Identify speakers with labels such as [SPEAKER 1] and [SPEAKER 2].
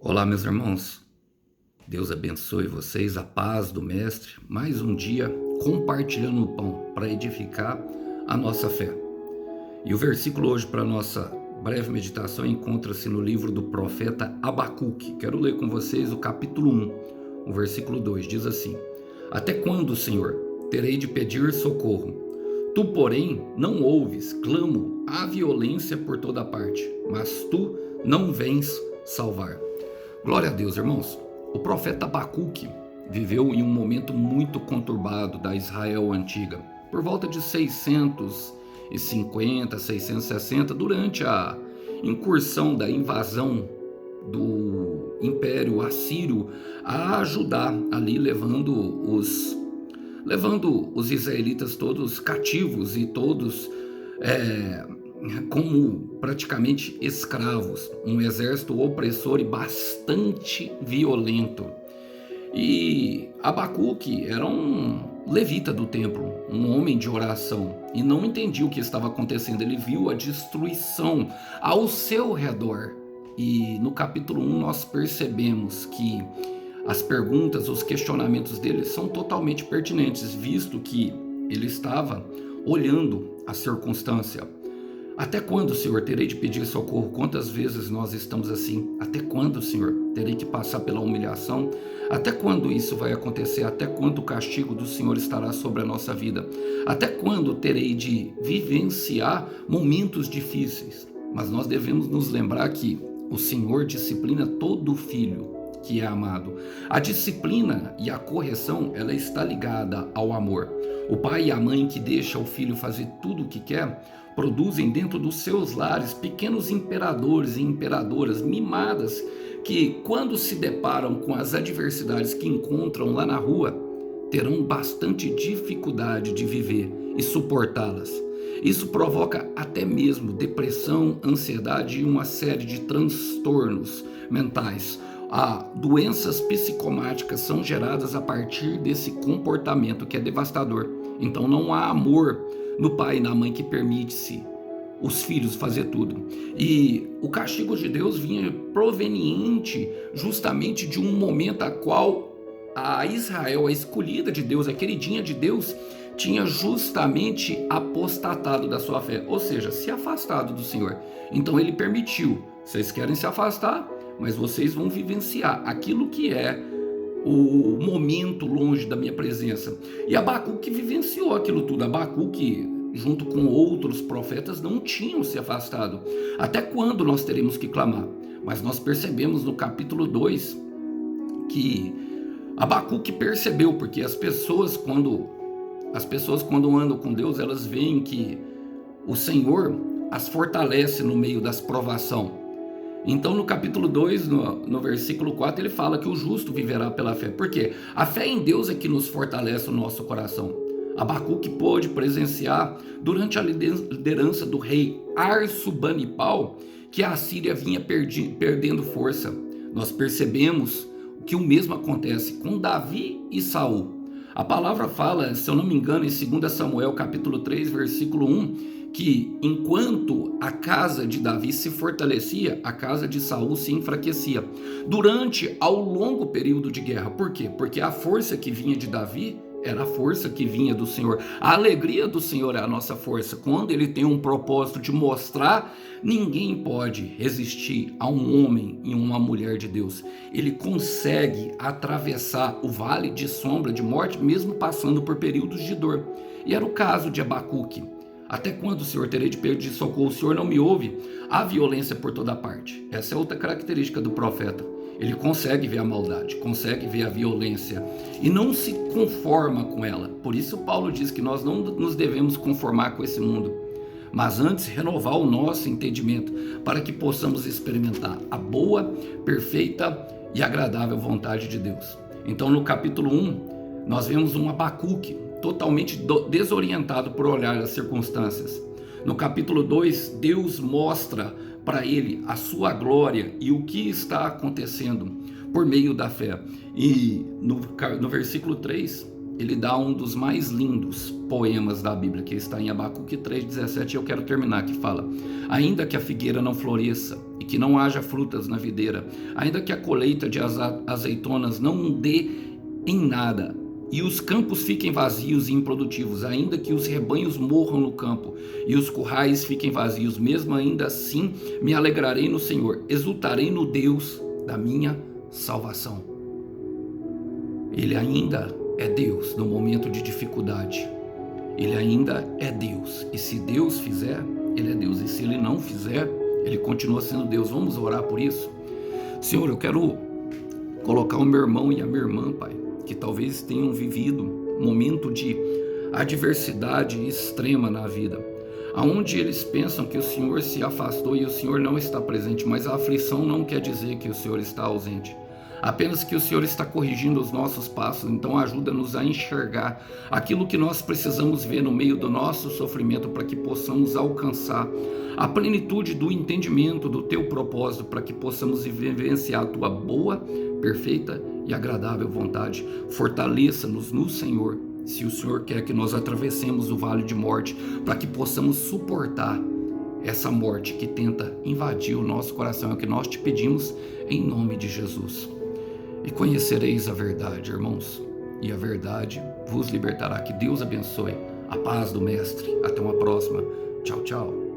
[SPEAKER 1] Olá, meus irmãos. Deus abençoe vocês, a paz do Mestre. Mais um dia compartilhando o pão para edificar a nossa fé. E o versículo hoje para a nossa breve meditação encontra-se no livro do profeta Abacuque. Quero ler com vocês o capítulo 1, o versículo 2. Diz assim: Até quando, Senhor, terei de pedir socorro? Tu, porém, não ouves, clamo à violência por toda parte, mas tu não vens salvar. Glória a Deus, irmãos. O profeta Abacuque viveu em um momento muito conturbado da Israel antiga, por volta de 650, 660, durante a incursão da invasão do Império Assírio a Judá, ali levando os israelitas todos cativos e todos como praticamente escravos, um exército opressor e bastante violento. E Abacuque era um levita do templo, um homem de oração, e não entendia o que estava acontecendo. Ele viu a destruição ao seu redor. E no capítulo 1 nós percebemos que as perguntas, os questionamentos dele são totalmente pertinentes, visto que ele estava olhando a circunstância. Até quando, Senhor, terei de pedir socorro? Quantas vezes nós estamos assim? Até quando, Senhor, terei que passar pela humilhação? Até quando isso vai acontecer? Até quando o castigo do Senhor estará sobre a nossa vida? Até quando terei de vivenciar momentos difíceis? Mas nós devemos nos lembrar que o Senhor disciplina todo filho que é amado. A disciplina e a correção, ela está ligada ao amor. O pai e a mãe que deixam o filho fazer tudo o que quer, produzem dentro dos seus lares pequenos imperadores e imperadoras mimadas que, quando se deparam com as adversidades que encontram lá na rua, terão bastante dificuldade de viver e suportá-las. Isso provoca até mesmo depressão, ansiedade e uma série de transtornos mentais. Doenças psicomáticas são geradas a partir desse comportamento que é devastador. Então não há amor no pai e na mãe que permite-se os filhos fazer tudo. E o castigo de Deus vinha proveniente justamente de um momento a qual a Israel, a escolhida de Deus, a queridinha de Deus, tinha justamente apostatado da sua fé, ou seja, se afastado do Senhor. Então ele permitiu: vocês querem se afastar, mas vocês vão vivenciar aquilo que é o momento longe da minha presença. E Abacuque vivenciou aquilo tudo. Abacuque, junto com outros profetas, não tinham se afastado. Até quando nós teremos que clamar? Mas nós percebemos no capítulo 2 que Abacuque percebeu, porque as pessoas quando andam com Deus, elas veem que o Senhor as fortalece no meio das provações. Então no capítulo 2, no versículo 4, ele fala que o justo viverá pela fé. Por quê? A fé em Deus é que nos fortalece o nosso coração. Abacuque pôde presenciar, durante a liderança do rei Arsubanipal, que a Síria vinha perdendo força. Nós percebemos que o mesmo acontece com Davi e Saul. A palavra fala, se eu não me engano, em 2 Samuel capítulo 3, versículo 1, que enquanto a casa de Davi se fortalecia, a casa de Saul se enfraquecia durante ao longo período de guerra. Por quê? Porque a força que vinha de Davi era a força que vinha do Senhor. A alegria do Senhor é a nossa força. Quando ele tem um propósito de mostrar, ninguém pode resistir a um homem e uma mulher de Deus. Ele consegue atravessar o vale de sombra de morte, mesmo passando por períodos de dor. E era o caso de Abacuque. Até quando, Senhor, terei de pedir socorro? O Senhor não me ouve? Há violência por toda parte. Essa é outra característica do profeta. Ele consegue ver a maldade, consegue ver a violência e não se conforma com ela. Por isso Paulo diz que nós não nos devemos conformar com esse mundo, mas antes renovar o nosso entendimento para que possamos experimentar a boa, perfeita e agradável vontade de Deus. Então no capítulo 1, nós vemos um Abacuque totalmente desorientado por olhar as circunstâncias. No capítulo 2, Deus mostra para ele a sua glória e o que está acontecendo por meio da fé. E no versículo 3, ele dá um dos mais lindos poemas da Bíblia, que está em Abacuque 3,17, e eu quero terminar, que fala: ainda que a figueira não floresça e que não haja frutas na videira, ainda que a colheita de azeitonas não dê em nada, e os campos fiquem vazios e improdutivos, ainda que os rebanhos morram no campo e os currais fiquem vazios, mesmo ainda assim me alegrarei no Senhor, exultarei no Deus da minha salvação. Ele ainda é Deus no momento de dificuldade. Ele ainda é Deus. E se Deus fizer, Ele é Deus. E se Ele não fizer, Ele continua sendo Deus. Vamos orar por isso? Senhor, eu quero colocar o meu irmão e a minha irmã, Pai, que talvez tenham vivido um momento de adversidade extrema na vida, aonde eles pensam que o Senhor se afastou e o Senhor não está presente, mas a aflição não quer dizer que o Senhor está ausente, apenas que o Senhor está corrigindo os nossos passos. Então ajuda-nos a enxergar aquilo que nós precisamos ver no meio do nosso sofrimento, para que possamos alcançar a plenitude do entendimento do Teu propósito, para que possamos vivenciar a Tua boa, perfeita e agradável vontade. Fortaleça-nos no Senhor, se o Senhor quer que nós atravessemos o vale de morte, para que possamos suportar essa morte que tenta invadir o nosso coração. É o que nós te pedimos em nome de Jesus. E conhecereis a verdade, irmãos, e a verdade vos libertará. Que Deus abençoe. A paz do Mestre. Até uma próxima. Tchau, tchau.